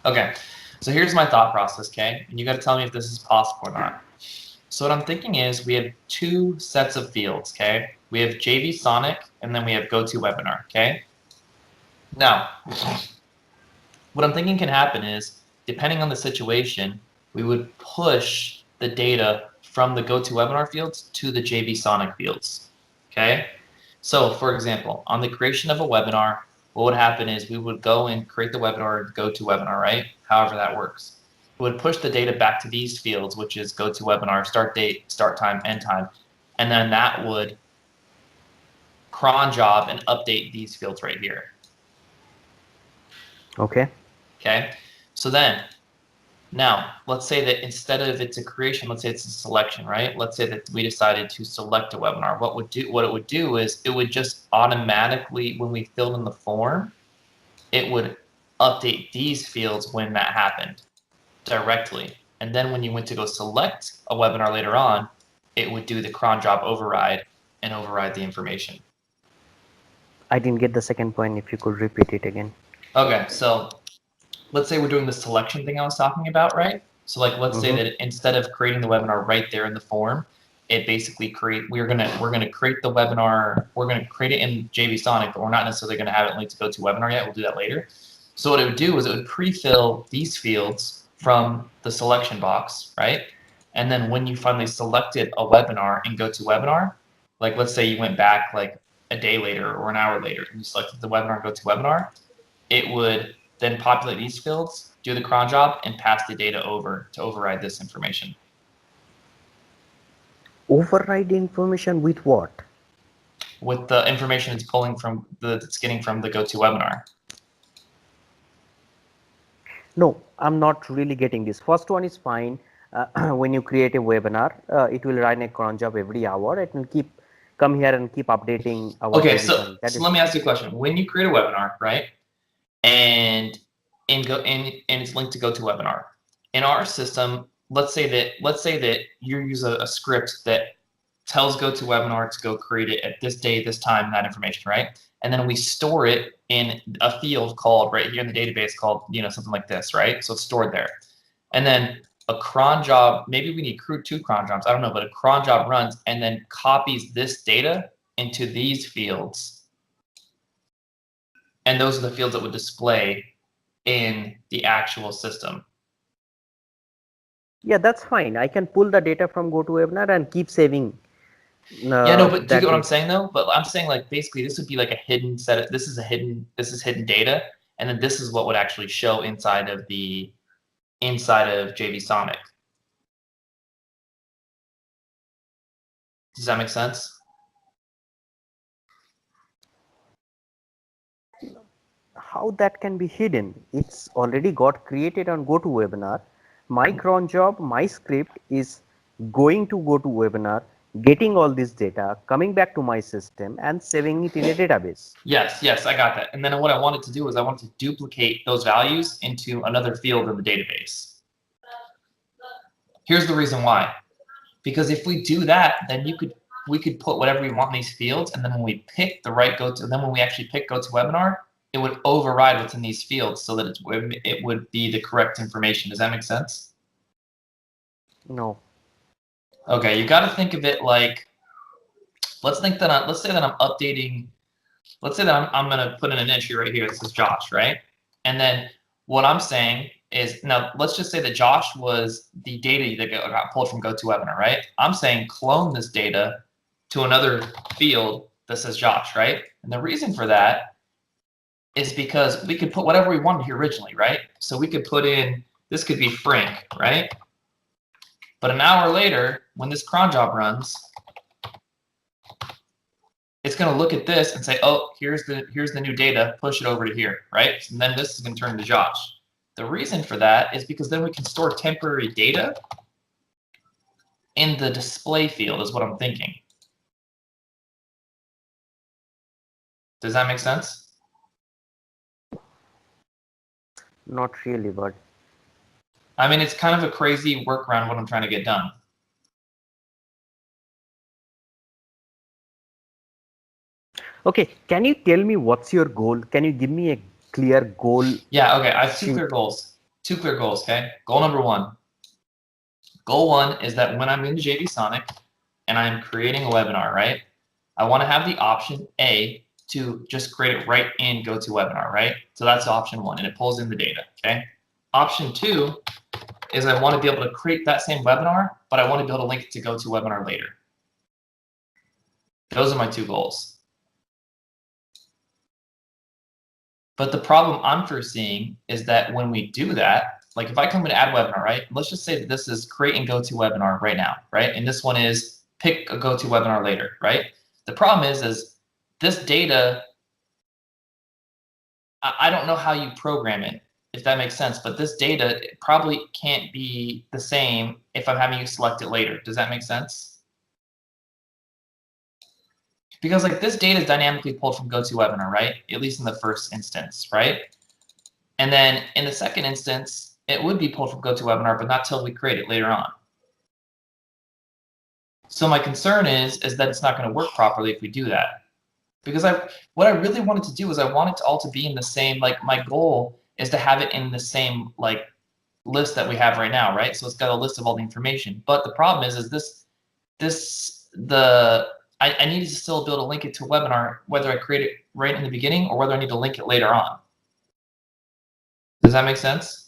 Okay, so here's my thought process, okay? And you got to tell me if this is possible or not. So what I'm thinking is we have two sets of fields, okay? We have JV Sonic and then we have GoToWebinar, okay? Now, what I'm thinking can happen is, depending on the situation, we would push the data from the GoToWebinar fields to the JV Sonic fields, okay? So for example, on the creation of a webinar, what would happen is we would go and create the webinar and GoToWebinar, right? However that works. We would push the data back to these fields, which is GoToWebinar, start date, start time, end time. And then that would cron job and update these fields right here. Okay. Okay. So then now let's say that instead of it's a creation, let's say it's a selection, right? Let's say that we decided to select a webinar. What it would do is it would just automatically, when we filled in the form, it would update these fields when that happened directly. And then when you went to go select a webinar later on, it would do the cron job override and override the information. I didn't get the second point. If you could repeat it again. Okay, so let's say we're doing the selection thing I was talking about, right? So like, let's say that instead of creating the webinar right there in the form, it basically we're gonna create the webinar, we're gonna create it in JV Sonic, but we're not necessarily gonna have it linked to GoToWebinar yet. We'll do that later. So what it would do is it would pre-fill these fields from the selection box, right? And then when you finally selected a webinar in GoToWebinar, like let's say you went back like a day later or an hour later and you selected the webinar in GoToWebinar, it would then populate these fields, do the cron job, and pass the data over to override this information. Override information with what? With the information it's pulling from it's getting from the GoToWebinar. No, I'm not really getting this. First one is fine. When you create a webinar, it will run a cron job every hour. It will come here and keep updating our Okay, JV so Sonic. That is let me ask you a question. When you create a webinar, right, and it's linked to GoToWebinar, in our system, let's say that you use a script that tells GoToWebinar to go create it at this day, this time, that information, right? And then we store it in a field called right here in the database called, something like this, right? So it's stored there. And then a cron job, maybe we need two cron jobs, I don't know, but a cron job runs and then copies this data into these fields. And those are the fields that would display in the actual system. Yeah, that's fine. I can pull the data from GoToWebinar and keep saving. Yeah, no, but do you get what I'm data. saying though? But I'm saying like basically this would be like a hidden set of, this is hidden data, and then this is what would actually show inside of JV Sonic. Does that make sense? How that can be hidden? It's already got created on GoToWebinar. My cron job, my script is going to GoToWebinar, getting all this data, coming back to my system and saving it in a database. Yes, I got that. And then what I wanted to do is I wanted to duplicate those values into another field in the database. Here's the reason why. Because if we do that, then we could put whatever we want in these fields, and then when we pick the right when we actually pick GoToWebinar, it would override what's in these fields so that it would be the correct information. Does that make sense? No. Okay, you got to think of it like, let's say that I'm updating. Let's say that I'm going to put in an entry right here. This is Josh, right? And then what I'm saying is, now let's just say that Josh was the data that got pulled from GoToWebinar, right? I'm saying clone this data to another field that says Josh, right? And the reason for that is because we could put whatever we wanted here originally, right? So we could put in, this could be Frank, right? But an hour later, when this cron job runs, it's going to look at this and say, oh, here's the new data, push it over to here, right? And then this is going to turn to Josh. The reason for that is because then we can store temporary data in the display field is what I'm thinking. Does that make sense? Not really, but I mean, it's kind of a crazy workaround what I'm trying to get done. okay, can you tell me what's your goal? Can you give me a clear goal? Yeah, okay, I have two clear goals. two clear goals, okay? Goal number one. Goal one is that when I'm in JV Sonic and I'm creating a webinar, right? I want to have the option A to just create it right in GoToWebinar, right? So that's option one, and it pulls in the data, okay? Option two is I want to be able to create that same webinar, but I want to be able to link it to GoToWebinar later. Those are my two goals. But the problem I'm foreseeing is that when we do that, like if I come in add webinar, right? Let's just say that this is create and GoToWebinar right now, right? And this one is pick a GoToWebinar later, right? The problem is this data, I don't know how you program it, if that makes sense, but this data probably can't be the same if I'm having you select it later. Does that make sense? Because like this data is dynamically pulled from GoToWebinar, right? At least in the first instance, right? And then in the second instance, it would be pulled from GoToWebinar, but not till we create it later on. So my concern is that it's not going to work properly if we do that. Because what I really wanted to do is I want it all to be in the same, like my goal is to have it in the same like list that we have right now, right? So it's got a list of all the information. But the problem is I need to still be able to link it to a webinar, whether I create it right in the beginning or whether I need to link it later on. Does that make sense?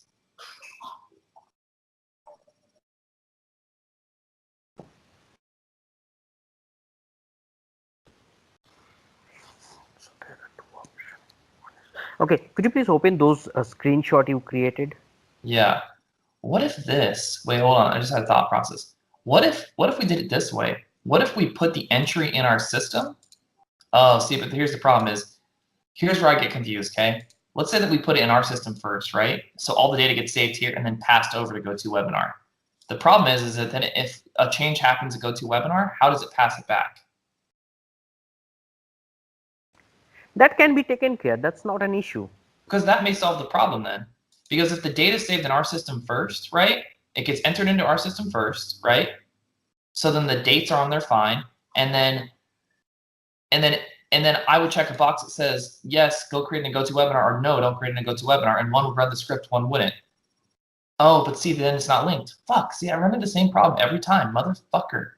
Okay, could you please open those screenshot you created? Yeah. What if this? Wait, hold on. I just had a thought process. What if we did it this way? What if we put the entry in our system? Oh, see, but here's the problem is, here's where I get confused, okay? Let's say that we put it in our system first, right? So all the data gets saved here and then passed over to GoToWebinar. The problem is that then if a change happens at GoToWebinar, how does it pass it back? That can be taken care. That's not an issue. Because that may solve the problem then. Because if the data is saved in our system first, right? It gets entered into our system first, right? So then the dates are on there fine. And then I would check a box that says, yes, go create a GoToWebinar, or no, don't create a GoToWebinar, and one would run the script, one wouldn't. Oh, but see, then it's not linked. Fuck, see, I run into the same problem every time, motherfucker.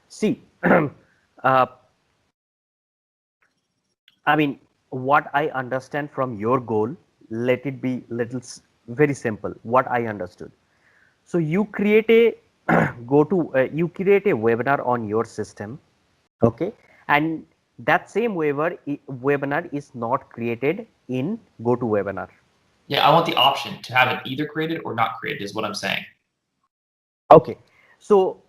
See, I mean, what I understand from your goal, let it be very simple, what I understood. So you create a you create a webinar on your system, okay, and that same webinar is not created in GoToWebinar. Yeah, I want the option to have it either created or not created is what I'm saying. Okay, so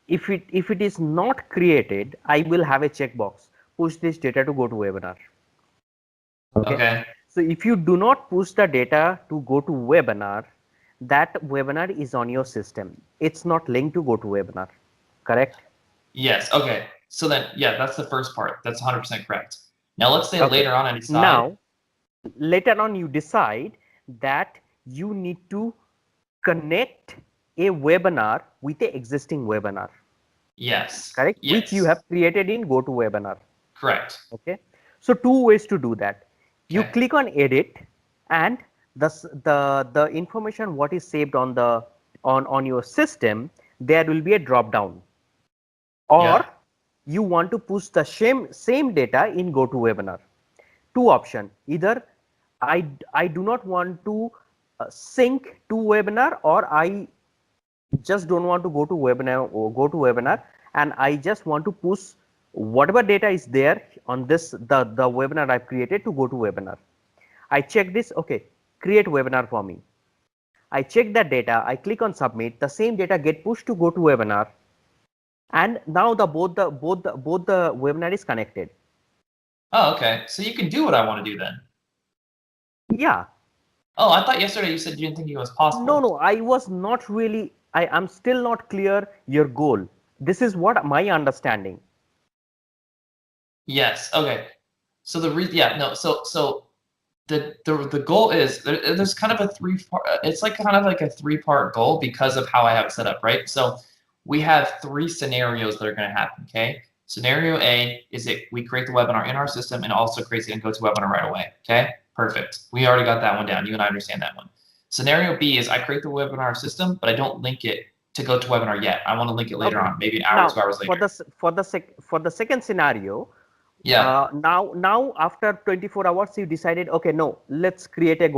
if it is not created, I will have a checkbox, push this data to GoToWebinar. Okay. So if you do not push the data to GoToWebinar, that webinar is on your system. It's not linked to GoToWebinar, correct? Yes. Okay. So then, yeah, that's the first part. That's 100% correct. Now let's say later on I decide. Now, later on you decide that you need to connect a webinar with the existing webinar. Yes. Correct. Yes. Which you have created in GoToWebinar. Correct. Okay. So two ways to do that. You Okay. click on edit, and the information what is saved on the on your system, there will be a drop down. Or you want to push the same data in GoToWebinar. Two options. Either I do not want to sync to webinar, or I just don't want to go to webinar and I just want to push whatever data is there on this the webinar I've created to GoToWebinar. I check this, okay, create webinar for me. I check that data, I click on submit, the same data get pushed to GoToWebinar, and now both the webinar is connected. Oh, okay. So you can do what I want to do then. Yeah. Oh, I thought yesterday you said you didn't think it was possible. No, I was not really, I am still not clear your goal. This is what my understanding. Yes. Okay. So the goal is there's kind of a it's like kind of like a three-part goal because of how I have it set up, right? So we have three scenarios that are going to happen, okay? Scenario A is that we create the webinar in our system and also creates it in GoToWebinar right away, okay? Perfect. We already got that one down. You and I understand that one. Scenario B is I create the webinar system, but I don't link it to go to webinar yet. I want to link it later on, maybe an hour, 2 hours later. For the second scenario, Yeah. now after 24 hours you decided, okay, no, let's create a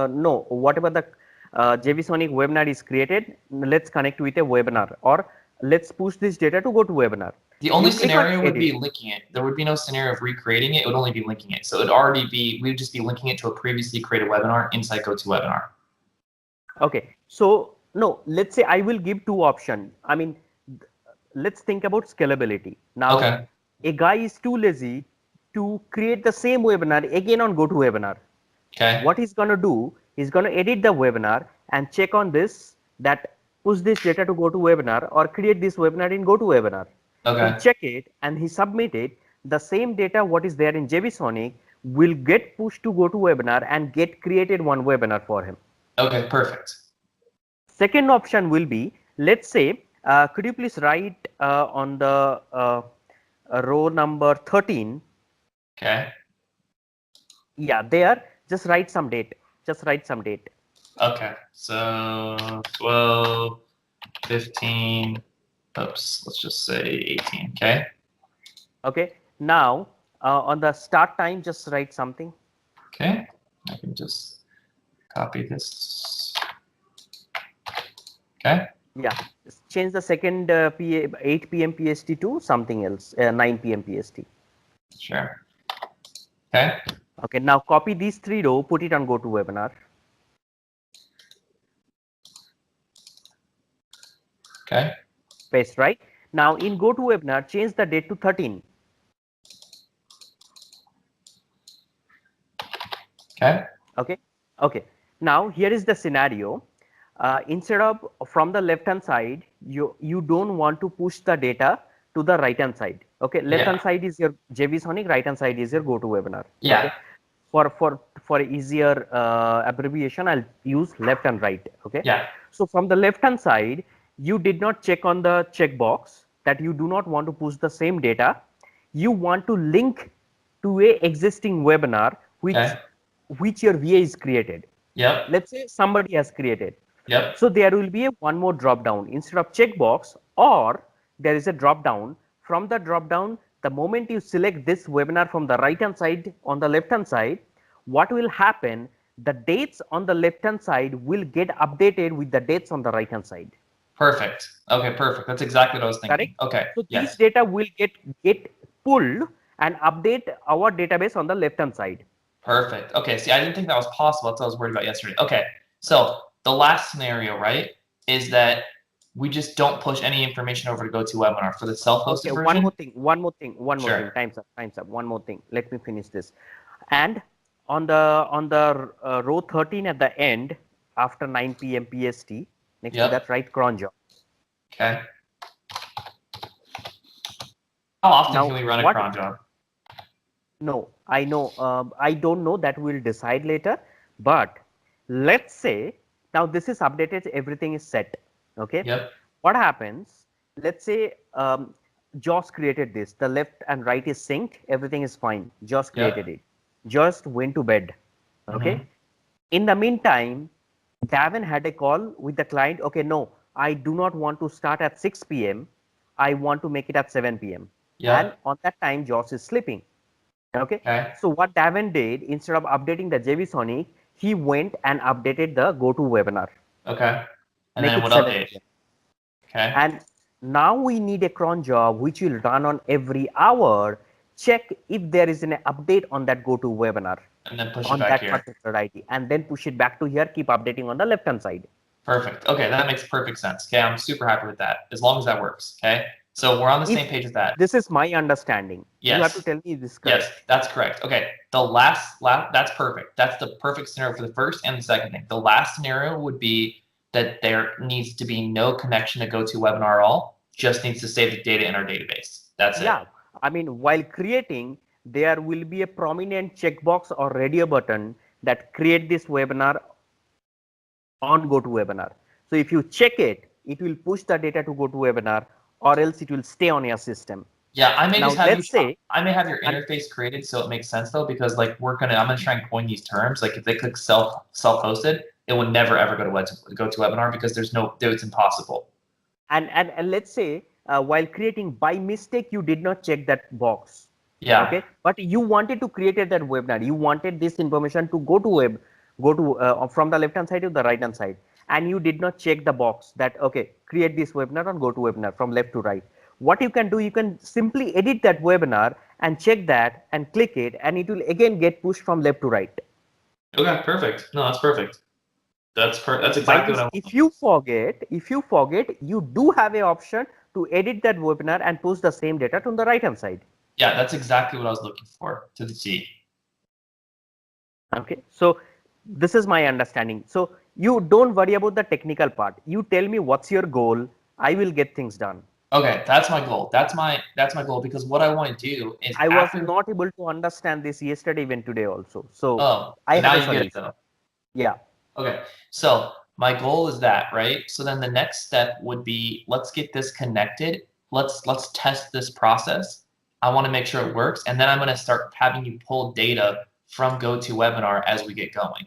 no, whatever the JV Sonic webinar is created, let's connect with a webinar, or let's push this data to go to webinar. The only You click on scenario would be edit. linking it. There would be no scenario of recreating it. It would only be linking it. So it would already be, we would just be linking it to a previously created webinar inside GoToWebinar. Okay, so no, let's say I will give two options. I mean, let's think about scalability. Now, Okay. a guy is too lazy to create the same webinar again on GoToWebinar. Okay. What he's going to do, he's going to edit the webinar and check on this, that push this data to GoToWebinar or create this webinar in GoToWebinar. Okay. He check it and he submit it. The same data what is there in JV Sonic will get pushed to GoToWebinar and get created one webinar for him. Okay, perfect. Second option will be, let's say, could you please write on the row number 13? Okay. Yeah, there, just write some date. Just write some date. Okay, so 12, 15, oops, let's just say 18, okay? Okay, now on the start time, just write something. Okay, I can just copy this. Okay. Yeah, change the second 8 p.m. PST to something else, 9 p.m. PST. Sure. Okay. Okay, now copy these three row, put it on GoToWebinar. Okay. Paste, right? Now in GoToWebinar, change the date to 13. Okay. Okay. Okay. Now here is the scenario. Instead of from the left hand side, you don't want to push the data to the right hand side. Okay. Left hand side is your JV Sonic, right hand side is your GoToWebinar. Yeah. Okay. For easier abbreviation, I'll use left and right. Okay. Yeah. So from the left hand side, you did not check on the checkbox that you do not want to push the same data. You want to link to a existing webinar which your VA is created. Yep. Let's say somebody has created. Yep. So there will be one more drop down instead of checkbox, or there is a drop down. From the drop down, the moment you select this webinar from the right hand side on the left hand side, what will happen? The dates on the left hand side will get updated with the dates on the right hand side. Perfect. Okay, perfect. That's exactly what I was thinking. Correct? Okay. So yes. these data will get pulled and update our database on the left hand side. Perfect. Okay, see, I didn't think that was possible. That's what I was worried about yesterday. Okay, so the last scenario, right, is that we just don't push any information over to GoToWebinar for the self-hosted version. One more thing. Time's up. One more thing. Let me finish this. And on the row 13 at the end, after 9 p.m. PST, next to that, write cron job. Okay. How often can we run a cron job? No, I know. I don't know. That we'll decide later. But let's say now this is updated. Everything is set. Okay. Yep. What happens? Let's say Josh created this. The left and right is synced. Everything is fine. Josh created it. Just went to bed. Okay. In the meantime, Gavin had a call with the client. Okay, no, I do not want to start at 6 p.m. I want to make it at 7 p.m. And on that time, Josh is sleeping. Okay. So what Gavin did, instead of updating the JV Sonic, he went and updated the GoToWebinar. Okay. And make then it what 7 update? p.m. Okay. And now we need a cron job which will run on every hour. Check if there is an update on that GoToWebinar. And then push on it back that here. particular ID, and then push it back to here. Keep updating on the left hand side. Perfect. Okay, that makes perfect sense. Okay, I'm super happy with that. As long as that works. Okay. So we're on the same page with that. This is my understanding. Yes. You have to tell me this is correct. Yes, that's correct. Okay. The last that's perfect. That's the perfect scenario for the first and the second thing. The last scenario would be that there needs to be no connection to GoToWebinar at all. Just needs to save the data in our database. That's it. Yeah. I mean, while creating, there will be a prominent checkbox or radio button that create this webinar on GoToWebinar. So if you check it, it will push the data to GoToWebinar, or else it will stay on your system. Yeah, I may Now just have let's say, I may have your and interface created so it makes sense though, because like I'm gonna try and coin these terms. Like if they click self-hosted, it will never ever go to webinar because it's impossible. and let's say while creating, by mistake you did not check that box. Yeah. Okay, but you wanted to create that webinar, you wanted this information to go to from the left hand side to the right hand side, and you did not check the box that okay, create this webinar and go to webinar from left to right. What you can do, you can simply edit that webinar and check that and click it, and it will again get pushed from left to right. Okay, perfect. No, that's perfect. That's By exactly what this, I want. if you forget, you do have a option to edit that webinar and push the same data to the right hand side. Yeah, that's exactly what I was looking for to the T. Okay, so this is my understanding. So you don't worry about the technical part. You tell me what's your goal. I will get things done. Okay, that's my goal. That's my goal because what I want to do is I was after. not able to understand this yesterday, even today also. So Oh, I but now have a you get it solution. though. Yeah. Okay, so my goal is that, right? So then the next step would be let's get this connected. Let's test this process. I want to make sure it works, and then I'm going to start having you pull data from GoToWebinar as we get going.